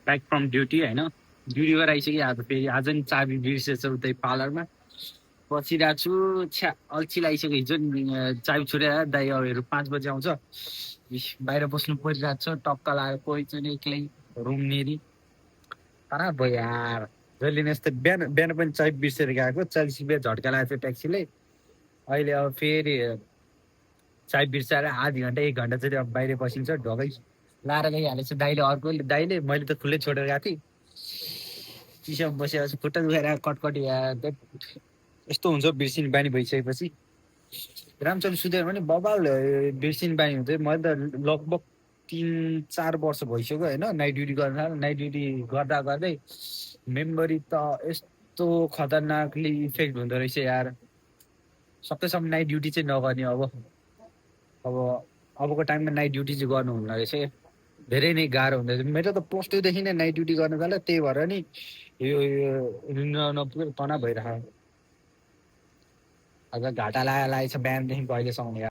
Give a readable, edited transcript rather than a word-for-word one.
back from duty होइन ड्युटीबाट आइसक्यो आज फेरि आज नि चाबी बिर्सेछ उतै पार्लरमा बसिरहेको छु छ्या अल्छी लागिसक्यो हिजो नि चाबी छोडेर दाइ अब हेरौँ 5 बजी आउँछ बाहिर बस्नु परिरहेको छ टक्क लगाएर कोही चाहिँ एक्लै रुम नेरी खराब भयो यार जहिले नि यस्तो बिहान बिहान पनि चाबी बिर्सेर गएको 40 रुपियाँ झट्का लागेको थियो ट्याक्सीले अहिले अब फेरि चाबी बिर्साएर आधी घन्टा 1 घन्टा चाहिँ अब बाहिर बसिन्छ ढोकै लाएर गइहालेछ दाइले मैले त खुल्लै छोडेर गएको थिएँ चिसोमा बसेपछि खुट्टा दुखेर कटकटी यस्तो हुन्छ बिर्सिने बानी भइसकेपछि रामचन्द्र सुतेर पनि बबाल बिर्सिने बानी हुन्छ मैले त लगभग 3-4 वर्ष भइसक्यो होइन नाइट ड्युटी गर्न नाइट ड्युटी गर्दा गर्दै मेमोरी त यस्तो खतरनाकली इफेक्ट हुँदो रहेछ यार सकेसम्म नाइट ड्युटी चाहिँ नगर्ने अब अबको टाइममा नाइट ड्युटी चाहिँ गर्नु हुँदो रहेछ धेरै नै गाह्रो हुँदो रहेछ मेरो त प्लस टूदेखि नै नाइट ड्युटी गर्नु थाल्यो त्यही भएर नि यो नपुगेर तनाव भइरहेको आज घाटा लागेको छ बिहानदेखि अहिलेसम्म